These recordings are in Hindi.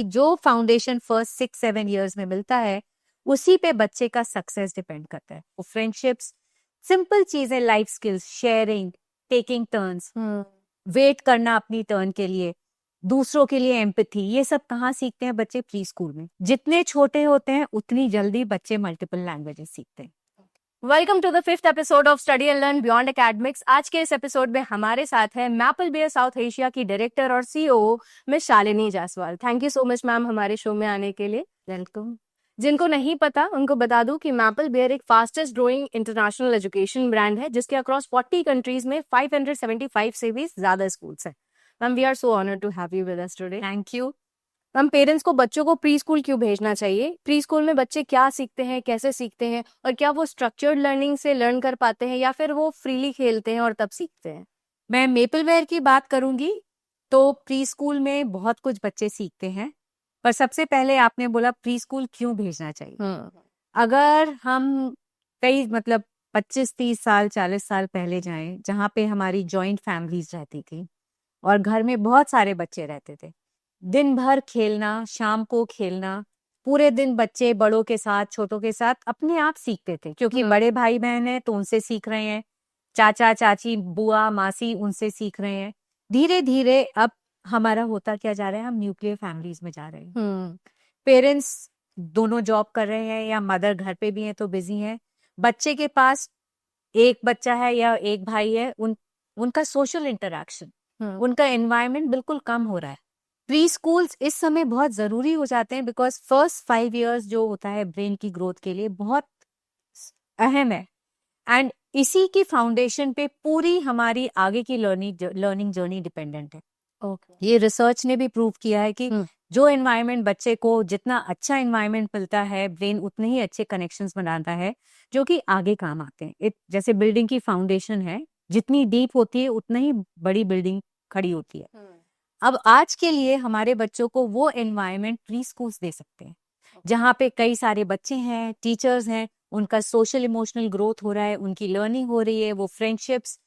जो फाउंडेशन फर्स्ट 6-7 ईयर्स में मिलता है उसी पे बच्चे का सक्सेस डिपेंड करता है। वो फ्रेंडशिप्स, सिंपल चीजें, life skills, sharing, taking turns, wait करना अपनी टर्न के लिए, दूसरों के लिए एम्पैथी, ये सब कहाँ सीखते हैं बच्चे? प्री स्कूल में। जितने छोटे होते हैं उतनी जल्दी बच्चे मल्टीपल लैंग्वेजेस सीखते हैं। Welcome to the 5th episode of study and learn beyond academics. आज के इस एपिसोड में हमारे साथ है मैपल बेयर साउथ एशिया की डायरेक्टर और CEO miss Shalini Jaiswal. Thank you so much ma'am हमारे शो में आने के लिए। वेलकम। जिनको नहीं पता उनको बता दूं कि मैपल बेयर एक fastest growing international education brand है जिसके अक्रॉस 40 कंट्रीज में 575 से भी ज्यादा स्कूल्स हैं। Ma'am we are so honoured to have you with us today. Thank you. हम पेरेंट्स को बच्चों को प्री स्कूल क्यों भेजना चाहिए? प्री स्कूल में बच्चे क्या सीखते हैं, कैसे सीखते हैं, और क्या वो स्ट्रक्चर्ड लर्निंग से लर्न कर पाते हैं या फिर वो फ्रीली खेलते हैं और तब सीखते हैं? मैं मेपलवेयर की बात करूंगी तो प्री स्कूल में बहुत कुछ बच्चे सीखते हैं, पर सबसे पहले आपने बोला प्री स्कूल क्यों भेजना चाहिए। अगर हम कई 25-30 साल 40 साल पहले जाएं, जहाँ पे हमारी जॉइंट फैमिलीज रहती थी और घर में बहुत सारे बच्चे रहते थे, दिन भर खेलना, शाम को खेलना, पूरे दिन बच्चे बड़ों के साथ छोटों के साथ अपने आप सीखते थे, क्योंकि बड़े भाई बहन हैं तो उनसे सीख रहे हैं, चाचा चाची बुआ मासी उनसे सीख रहे हैं। धीरे धीरे अब हमारा होता क्या जा रहा है, हम न्यूक्लियर फैमिलीज में जा रहे हैं। पेरेंट्स दोनों जॉब कर रहे हैं या मदर घर पे भी हैं तो बिजी हैं। बच्चे के पास एक बच्चा है या एक भाई है, उनका सोशल इंटरेक्शन, उनका एनवायरनमेंट बिल्कुल कम हो रहा है। प्री स्कूल्स इस समय बहुत जरूरी हो जाते हैं बिकॉज फर्स्ट 5 इयर्स जो होता है ब्रेन की ग्रोथ के लिए बहुत अहम है, एंड इसी की फाउंडेशन पे पूरी हमारी आगे की लर्निंग जर्नी डिपेंडेंट है। ये रिसर्च ने भी प्रूव किया है कि जो एनवायरनमेंट बच्चे को, जितना अच्छा एनवायरनमेंट मिलता है, ब्रेन उतने ही अच्छे कनेक्शंस बनाता है जो कि आगे काम आते हैं। जैसे बिल्डिंग की फाउंडेशन है, जितनी डीप होती है उतना ही बड़ी बिल्डिंग खड़ी होती है। अब आज के लिए हमारे बच्चों को वो एनवायरनमेंट प्री स्कूल्स दे सकते हैं, जहाँ पे कई सारे बच्चे हैं, टीचर्स हैं, उनका सोशल इमोशनल ग्रोथ हो रहा है, उनकी लर्निंग हो रही है, वो फ्रेंडशिप्स,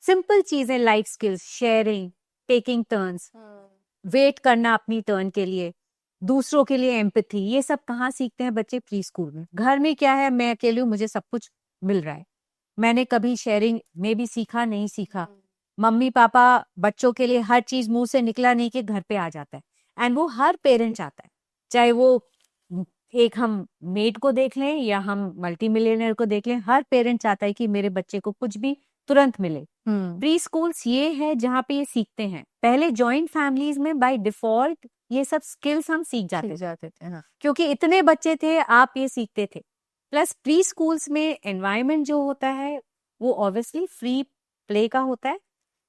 सिंपल चीजें, life skills, sharing, taking turns, wait करना अपनी टर्न के लिए, दूसरों के लिए एम्पैथी, ये सब कहाँ सीखते हैं बच्चे? प्री स्कूल में। घर में क्या है, मैं अकेली हूँ, मुझे सब कुछ मिल रहा है, मैंने कभी शेयरिंग में भी सीखा नहीं सीखा। मम्मी पापा बच्चों के लिए हर चीज मुंह से निकला नहीं कि घर पे आ जाता है, एंड वो हर पेरेंट चाहता है, चाहे वो एक हम मेड को देख लें या हम मल्टी मिलियनर को देख लें, हर पेरेंट चाहता है कि मेरे बच्चे को कुछ भी तुरंत मिले। प्री स्कूल्स ये है जहाँ पे ये सीखते हैं। पहले जॉइंट फैमिलीज में बाय डिफॉल्ट ये सब स्किल्स हम सीख जाते थे। हाँ। क्योंकि इतने बच्चे थे, आप ये सीखते थे। प्लस प्री स्कूल्स में एनवायरनमेंट जो होता है वो ऑब्वियसली फ्री प्ले का होता है,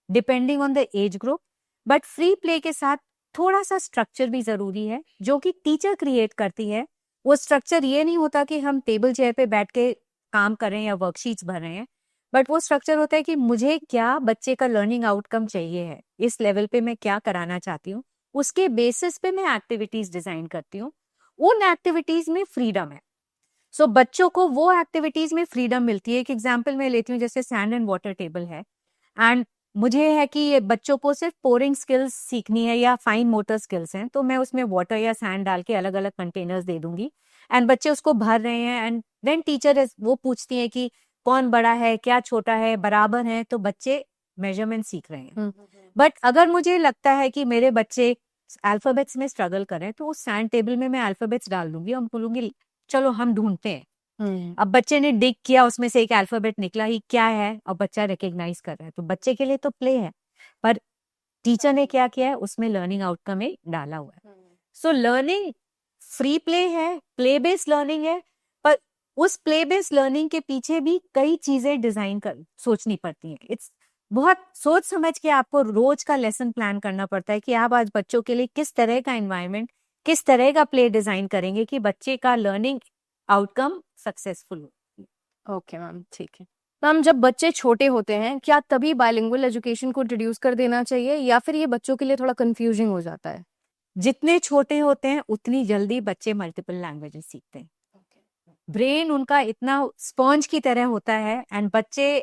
depending on the age group, but free play के साथ थोड़ा सा स्ट्रक्चर भी जरूरी है जो कि टीचर क्रिएट करती है। वो स्ट्रक्चर ये नहीं होता कि हम टेबल चेयर पे बैठ के काम कर रहे हैं या वर्कशीट्स भर रहे हैं, बट वो स्ट्रक्चर होता है कि मुझे क्या बच्चे का लर्निंग आउटकम चाहिए है, इस लेवल पे मैं क्या कराना चाहती हूँ, उसके बेसिस पे मैं एक्टिविटीज डिजाइन करती हूँ। उन एक्टिविटीज में फ्रीडम है। सो बच्चों को वो एक्टिविटीज में फ्रीडम मिलती है। एक एग्जाम्पल मैं लेती हूँ, जैसे सैंड एंड वाटर टेबल है, एंड मुझे है कि ये बच्चों को सिर्फ पोरिंग स्किल्स सीखनी है या फाइन मोटर स्किल्स हैं, तो मैं उसमें वाटर या सैंड डाल के अलग अलग कंटेनर्स दे दूंगी, एंड बच्चे उसको भर रहे हैं, एंड देन टीचर वो पूछती है कि कौन बड़ा है, क्या छोटा है, बराबर है, तो बच्चे मेजरमेंट सीख रहे हैं। बट अगर मुझे लगता है कि मेरे बच्चे अल्फाबेट्स में स्ट्रगल करें, तो उस सैंड टेबल में मैं अल्फाबेट्स डाल दूंगी और बोलूंगी चलो हम ढूंढते हैं। अब बच्चे ने डिग किया, उसमें से एक अल्फाबेट निकला, ही क्या है, और बच्चा रिकग्नाइज कर रहा है, तो बच्चे के लिए तो प्ले है, पर टीचर ने क्या किया है, उसमें लर्निंग आउटकम एक डाला हुआ है। सो लर्निंग फ्री प्ले है, प्ले बेस्ड लर्निंग है, पर उस प्ले बेस्ड लर्निंग के पीछे भी कई चीजें डिजाइन कर सोचनी पड़ती हैं। इट्स बहुत सोच समझ के आपको रोज का लेसन प्लान करना पड़ता है कि आप आज बच्चों के लिए किस तरह का एनवायरनमेंट, किस तरह का प्ले डिजाइन करेंगे कि बच्चे का लर्निंग आउटकम सक्सेसफुल हो। ओके मैम, ठीक है। मैम जब बच्चे छोटे होते हैं क्या तभी बाइलिंगुअल एजुकेशन को इंट्रोड्यूस कर देना चाहिए या फिर ये बच्चों के लिए थोड़ा कंफ्यूजिंग हो जाता है? जितने छोटे होते हैं उतनी जल्दी बच्चे मल्टीपल लैंग्वेजेस सीखते हैं। ब्रेन उनका इतना स्पॉन्ज की तरह होता है, एंड बच्चे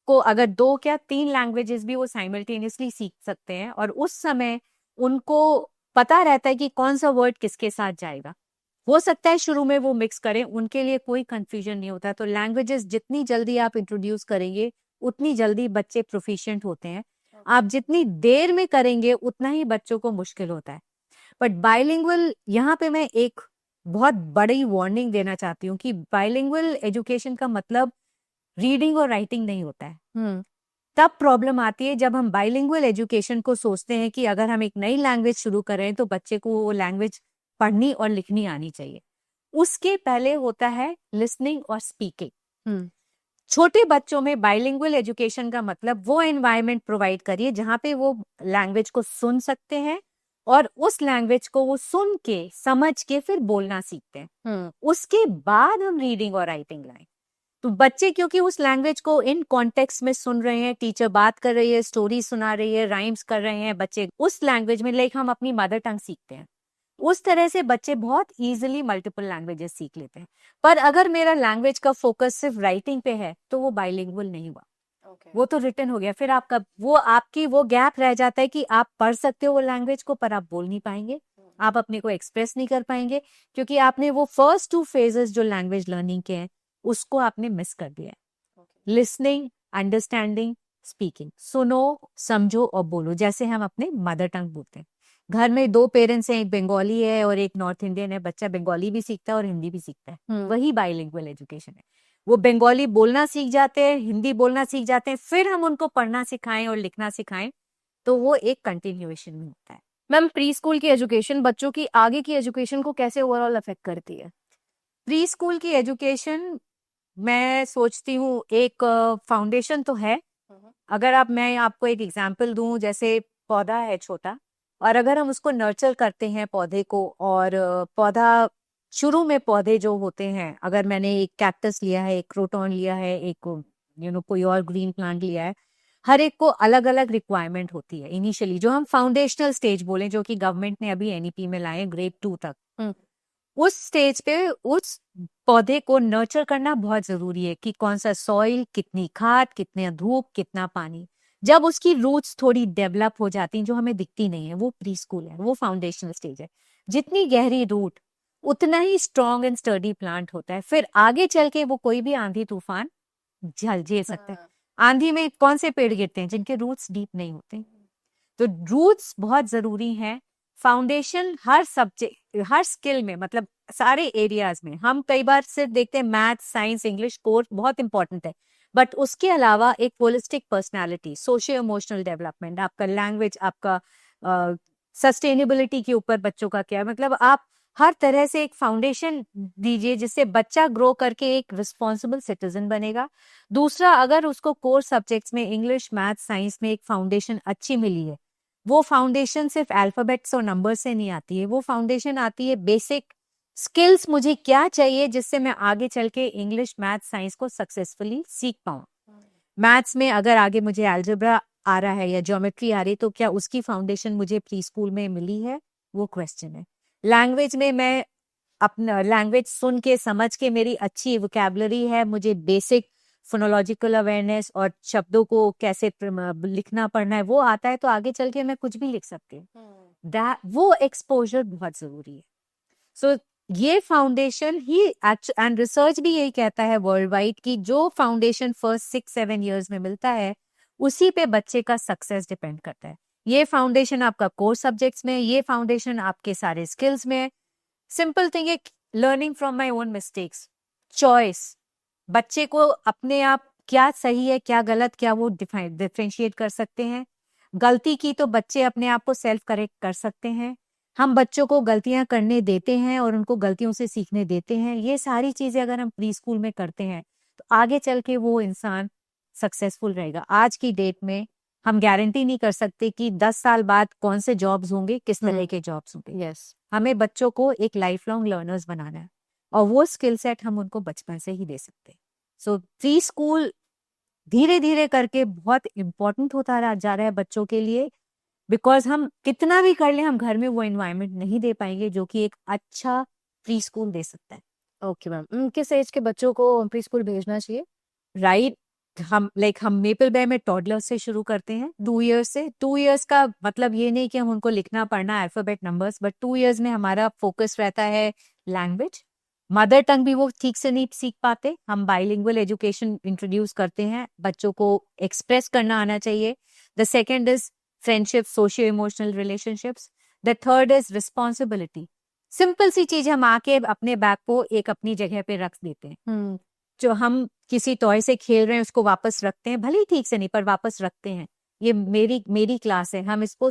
को अगर 2 या 3 लैंग्वेजेस भी वो साइमल्टेनियसली सीख सकते हैं, और उस समय उनको पता रहता है कि कौन सा वर्ड किसके साथ जाएगा। हो सकता है शुरू में वो मिक्स करें, उनके लिए कोई कंफ्यूजन नहीं होता। तो लैंग्वेजेस जितनी जल्दी आप इंट्रोड्यूस करेंगे उतनी जल्दी बच्चे प्रोफिशिएंट होते हैं। आप जितनी देर में करेंगे उतना ही बच्चों को मुश्किल होता है। बट बाइलिंगुअल, यहाँ पे मैं एक बहुत बड़ी वार्निंग देना चाहती हूँ कि बाइलिंगुअल एजुकेशन का मतलब रीडिंग और राइटिंग नहीं होता है। तब प्रॉब्लम आती है जब हम बाइलिंगुअल एजुकेशन को सोचते हैं कि अगर हम एक नई लैंग्वेज शुरू करें तो बच्चे को वो लैंग्वेज पढ़नी और लिखनी आनी चाहिए। उसके पहले होता है लिसनिंग और स्पीकिंग। छोटे बच्चों में बाइलिंगुअल एजुकेशन का मतलब वो एनवायरनमेंट प्रोवाइड करिए जहां पे वो लैंग्वेज को सुन सकते हैं और उस लैंग्वेज को वो सुन के समझ के फिर बोलना सीखते हैं। उसके बाद हम रीडिंग और राइटिंग लाएं। तो बच्चे क्योंकि उस लैंग्वेज को इन कॉन्टेक्स्ट में सुन रहे हैं, टीचर बात कर रही है, स्टोरी सुना रही है, राइम्स कर रहे हैं, बच्चे उस लैंग्वेज में, लाइक हम अपनी मदर टंग सीखते हैं, उस तरह से बच्चे बहुत इजीली मल्टीपल लैंग्वेजेस सीख लेते हैं। पर अगर मेरा लैंग्वेज का फोकस सिर्फ राइटिंग पे है तो वो बाइलिंगुअल नहीं हुआ। वो तो रिटन हो गया, फिर आपका वो आपकी वो गैप रह जाता है कि आप पढ़ सकते हो वो लैंग्वेज को पर आप बोल नहीं पाएंगे, आप अपने को एक्सप्रेस नहीं कर पाएंगे, क्योंकि आपने वो फर्स्ट 2 फेजेस जो लैंग्वेज लर्निंग के हैं उसको आपने मिस कर दिया है। लिसनिंग, अंडरस्टैंडिंग, स्पीकिंग, सुनो, समझो और बोलो, जैसे हम अपने मदर टंग बोलते हैं। घर में 2 पेरेंट्स हैं, एक बंगाली है और एक नॉर्थ इंडियन है, बच्चा बंगाली भी सीखता है और हिंदी भी सीखता है। वही बाइलिंगुअल एजुकेशन है। वो बंगाली बोलना सीख जाते हैं, हिंदी बोलना सीख जाते हैं, फिर हम उनको पढ़ना सिखाएं और लिखना सिखाएं तो वो एक कंटिन्यूएशन में होता है। मैम, प्री स्कूल की एजुकेशन बच्चों की आगे की एजुकेशन को कैसे ओवरऑल अफेक्ट करती है? प्री स्कूल की एजुकेशन, मैं सोचती हूँ एक फाउंडेशन तो है। अगर मैं आपको एक एग्जांपल दूं, जैसे पौधा है छोटा, और अगर हम उसको नर्चर करते हैं पौधे को, और पौधा शुरू में पौधे जो होते हैं, अगर मैंने एक कैक्टस लिया है, एक क्रोटॉन लिया है, एक कोई और ग्रीन प्लांट लिया है, हर एक को अलग अलग रिक्वायरमेंट होती है इनिशियली, जो हम फाउंडेशनल स्टेज बोले, जो कि गवर्नमेंट ने अभी एनईपी में लाए ग्रेड 2 तक। उस स्टेज पे उस पौधे को नर्चर करना बहुत जरूरी है कि कौन सा सॉइल, कितनी खाद, कितने धूप, कितना पानी। जब उसकी रूट्स थोड़ी डेवलप हो जाती हैं, जो हमें दिखती नहीं है, वो प्री स्कूल है, वो फाउंडेशनल स्टेज है। जितनी गहरी रूट उतना ही स्ट्रॉन्ग एंड स्टर्डी प्लांट होता है। फिर आगे चल के वो कोई भी आंधी तूफान झेल सकता है। आंधी में कौन से पेड़ गिरते हैं? जिनके रूट्स डीप नहीं होते। तो रूट्स बहुत जरूरी हैं। फाउंडेशन हर सब्जेक्ट, हर स्किल में, मतलब सारे एरियाज में। हम कई बार सिर्फ देखते हैं मैथ, साइंस, इंग्लिश कोर्स बहुत इंपॉर्टेंट है, बट उसके अलावा एक holistic personality, socio emotional development, आपका लैंग्वेज, आपका सस्टेनेबिलिटी के ऊपर बच्चों का क्या, मतलब आप हर तरह से एक फाउंडेशन दीजिए जिससे बच्चा ग्रो करके एक रिस्पॉन्सिबल सिटीजन बनेगा। दूसरा, अगर उसको कोर सब्जेक्ट्स में इंग्लिश, मैथ, साइंस में एक फाउंडेशन अच्छी मिली है, वो फाउंडेशन सिर्फ अल्फाबेट्स और नंबर से नहीं आती है, वो फाउंडेशन आती है बेसिक स्किल्स, मुझे क्या चाहिए जिससे मैं आगे चल के इंग्लिश, मैथ, साइंस को सक्सेसफुली सीख पाऊं। मैथ्स में अगर आगे मुझे अलजेब्रा आ रहा है या ज्योमेट्री आ रही है, तो क्या उसकी फाउंडेशन मुझे प्री स्कूल में मिली है? वो क्वेश्चन है। लैंग्वेज में मैं अपना लैंग्वेज सुन के, समझ के, मेरी अच्छी वोकैबुलरी है, मुझे बेसिक फोनोलॉजिकल अवेयरनेस और शब्दों को कैसे लिखना पढ़ना है वो आता है, तो आगे चल के मैं कुछ भी लिख सकती हूँ। वो एक्सपोजर बहुत जरूरी है। सो ये फाउंडेशन ही, एंड रिसर्च भी यही कहता है वर्ल्ड वाइड, कि जो फाउंडेशन फर्स्ट 6-7 ईयर्स में मिलता है उसी पे बच्चे का सक्सेस डिपेंड करता है। ये फाउंडेशन आपका कोर सब्जेक्ट्स में, ये फाउंडेशन आपके सारे स्किल्स में। सिंपल थिंग है, learning from my own mistakes, choice. बच्चे को अपने आप क्या सही है, क्या गलत, क्या वो डिफरेंशिएट कर सकते हैं। गलती की तो बच्चे अपने आप को सेल्फ करेक्ट कर सकते हैं। हम बच्चों को गलतियां करने देते हैं और उनको गलतियों से सीखने देते हैं। ये सारी चीजें अगर हम प्री स्कूल में करते हैं तो आगे चल के वो इंसान सक्सेसफुल रहेगा। आज की डेट में हम गारंटी नहीं कर सकते कि 10 साल बाद कौन से जॉब्स होंगे, किस तरह के जॉब्स होंगे। हमें बच्चों को एक लाइफ लॉन्ग लर्नर्स बनाना है और वो स्किल सेट हम उनको बचपन से ही दे सकते हैं। सो प्री स्कूल धीरे धीरे करके बहुत इंपॉर्टेंट होता जा रहा है बच्चों के लिए, बिकॉज हम कितना भी कर लें, हम घर में वो एनवायरनमेंट नहीं दे पाएंगे जो कि एक अच्छा प्री स्कूल दे सकता है। ओके मैम, किस एज के बच्चों को प्री स्कूल भेजना चाहिए? राइट हम मेपल बे में टॉडलर से शुरू करते हैं 2 इयर्स से। 2 इयर्स का मतलब ये नहीं कि हम उनको लिखना पढ़ना अल्फाबेट नंबर्स, बट 2 इयर्स में हमारा फोकस रहता है लैंग्वेज। मदर टंग भी वो ठीक से नहीं सीख पाते, हम बाइलिंगुअल एजुकेशन इंट्रोड्यूस करते हैं, बच्चों को एक्सप्रेस करना आना चाहिए। The second is friendship, socio emotional relationships. The third is responsibility. Simple सी चीज, हम आके अपने बैग को एक अपनी जगह पे रख देते हैं। जो हम किसी टॉय से खेल रहे हैं उसको वापस रखते हैं, भले ही ठीक से नहीं पर वापस रखते हैं। ये मेरी क्लास है, हम इसको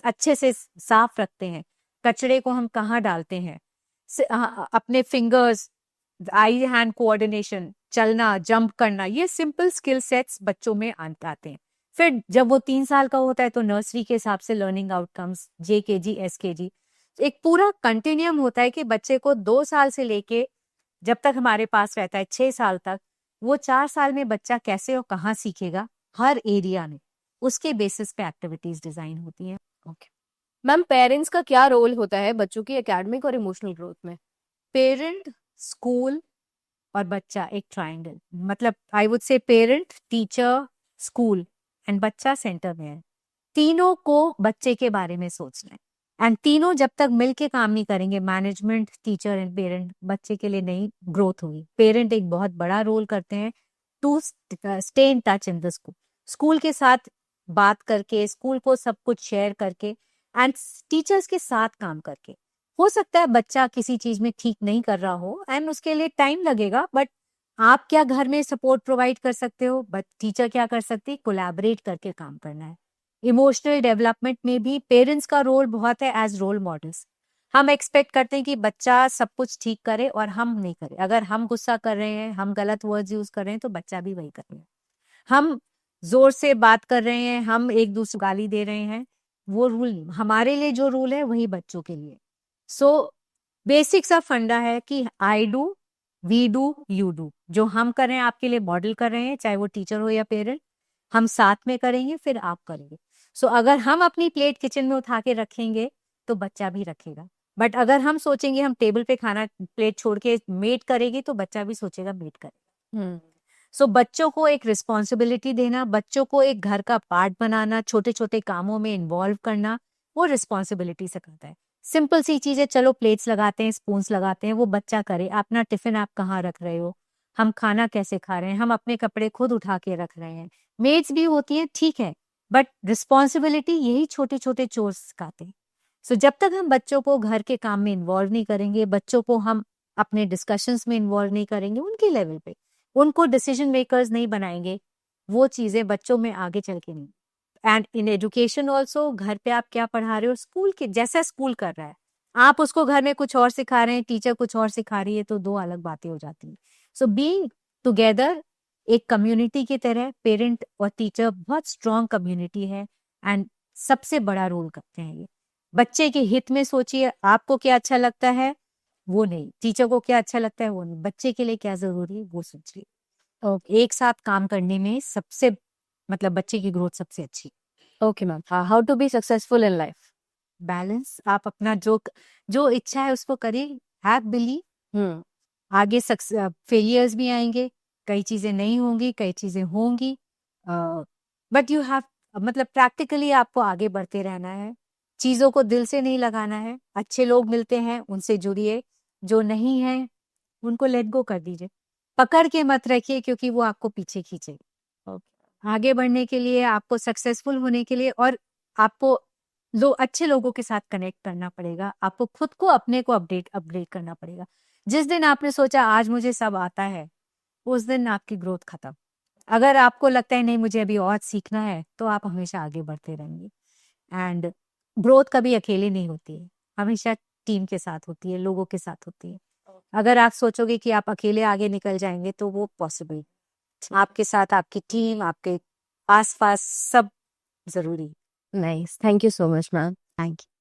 अच्छे से साफ रखते हैं। कचड़े को हम कहाँ डालते हैं, अपने फिंगर्स, आई हैंड कोऑर्डिनेशन, चलना, जंप करना, ये सिंपल स्किल सेट्स बच्चों में आते हैं। फिर जब वो 3 साल का होता है तो नर्सरी के हिसाब से लर्निंग आउटकम्स, JKG, SKG, एक पूरा कंटिन्यूम होता है कि बच्चे को 2 साल से लेके जब तक हमारे पास रहता है 6 साल तक, वो 4 साल में बच्चा कैसे और कहाँ सीखेगा, हर एरिया में उसके बेसिस पे एक्टिविटीज डिजाइन होती हैं। ओके मैम, पेरेंट्स का क्या रोल होता है बच्चों की एकेडमिक और इमोशनल ग्रोथ में? पेरेंट, स्कूल और बच्चा एक ट्रायंगल, मतलब I would say parent, teacher, school and बच्चा सेंटर में है। तीनों को बच्चे के बारे में सोचना है, एंड तीनों जब तक मिलके काम नहीं करेंगे, मैनेजमेंट, टीचर एंड पेरेंट, बच्चे के लिए नहीं ग्रोथ होगी। पेरेंट एक बहुत बड़ा रोल करते हैं to stay in touch in the school, school के साथ बात करके, स्कूल को सब कुछ शेयर करके एंड टीचर्स के साथ काम करके। हो सकता है बच्चा किसी चीज में ठीक नहीं कर रहा हो एंड उसके लिए टाइम लगेगा, बट आप क्या घर में सपोर्ट प्रोवाइड कर सकते हो, बट टीचर क्या कर सकती है, कोलैबोरेट करके काम करना है। इमोशनल डेवलपमेंट में भी पेरेंट्स का रोल बहुत है एज रोल मॉडल्स। हम एक्सपेक्ट करते हैं कि बच्चा सब कुछ ठीक करे और हम नहीं करें। अगर हम गुस्सा कर रहे हैं, हम गलत वर्ड्स यूज कर रहे हैं, तो बच्चा भी वही कर रहा है। हम जोर से बात कर रहे हैं, हम एक दूसरे को गाली दे रहे हैं, वो रूल हमारे लिए जो रूल है वही बच्चों के लिए। सो बेसिक सा फंडा है कि I do, we do, you do. जो हम कर रहे हैं आपके लिए मॉडल कर रहे हैं, चाहे वो टीचर हो या पेरेंट, हम साथ में करेंगे, फिर आप करेंगे। सो अगर हम अपनी प्लेट किचन में उठा के रखेंगे तो बच्चा भी रखेगा, बट अगर हम सोचेंगे हम टेबल पे खाना प्लेट छोड़ के मेट करेगी तो बच्चा भी सोचेगा मेट करेगा। सो बच्चों को एक रिस्पॉन्सिबिलिटी देना, बच्चों को एक घर का पार्ट बनाना, छोटे छोटे कामों में इन्वॉल्व करना, वो रिस्पॉन्सिबिलिटी से करता है। सिंपल सी चीजें, चलो प्लेट्स लगाते हैं, स्पून्स लगाते हैं, वो बच्चा करे। अपना टिफिन आप कहाँ रख रहे हो, हम खाना कैसे खा रहे हैं, हम अपने कपड़े खुद उठा के रख रहे हैं। मेड्स भी होती हैं, ठीक है, बट रिस्पॉन्सिबिलिटी यही छोटे छोटे चोर्स सिखाते हैं। सो जब तक हम बच्चों को घर के काम में इन्वॉल्व नहीं करेंगे, बच्चों को हम अपने डिस्कशंस में इन्वॉल्व नहीं करेंगे, उनके लेवल पे उनको डिसीजन मेकर्स नहीं बनाएंगे, वो चीजें बच्चों में आगे चल के नहीं। एंड इन एजुकेशन ऑल्सो, घर पे आप क्या पढ़ा रहे हो, स्कूल के जैसा स्कूल कर रहा है, आप उसको घर में कुछ और सिखा रहे हैं, टीचर कुछ और सिखा रही है, तो दो अलग बातें हो जाती हैं। सो बीइंग टुगेदर, एक कम्युनिटी की तरह, पेरेंट और टीचर बहुत स्ट्रॉन्ग कम्युनिटी है एंड सबसे बड़ा रोल करते हैं ये। बच्चे के हित में सोचिए, आपको क्या अच्छा लगता है वो नहीं, टीचर को क्या अच्छा लगता है वो नहीं, बच्चे के लिए क्या जरूरी है वो सोचिए। और एक साथ काम करने में सबसे मतलब बच्चे की ग्रोथ सबसे अच्छी। Okay ma'am, how to be successful in life? Balance, आप अपना जो इच्छा है उसको करिए, हैव बिलीव। आगे फेलियर्स भी आएंगे, कई चीजें नहीं होंगी, कई चीजें होंगी, बट यू हैव, मतलब प्रैक्टिकली आपको आगे बढ़ते रहना है, चीजों को दिल से नहीं लगाना है। अच्छे लोग मिलते हैं, उनसे जुड़िए, जो नहीं है उनको लेट गो कर दीजिए, पकड़ के मत रखिए, क्योंकि वो आपको पीछे खींचेगा। आगे बढ़ने के लिए, आपको सक्सेसफुल होने के लिए, और आपको अच्छे लोगों के साथ कनेक्ट करना पड़ेगा, आपको खुद को अपने को अपग्रेड करना पड़ेगा। जिस दिन आपने सोचा आज मुझे सब आता है, उस दिन आपकी ग्रोथ खत्म। अगर आपको लगता है नहीं मुझे अभी और सीखना है, तो आप हमेशा आगे बढ़ते रहेंगे। एंड ग्रोथ कभी अकेले नहीं होती है, हमेशा टीम के साथ होती है, लोगों के साथ होती है। अगर आप सोचोगे कि आप अकेले आगे निकल जाएंगे तो वो पॉसिबल, आपके साथ आपकी टीम, आपके आसपास सब जरूरी। Nice, thank you so much ma'am. Thank you.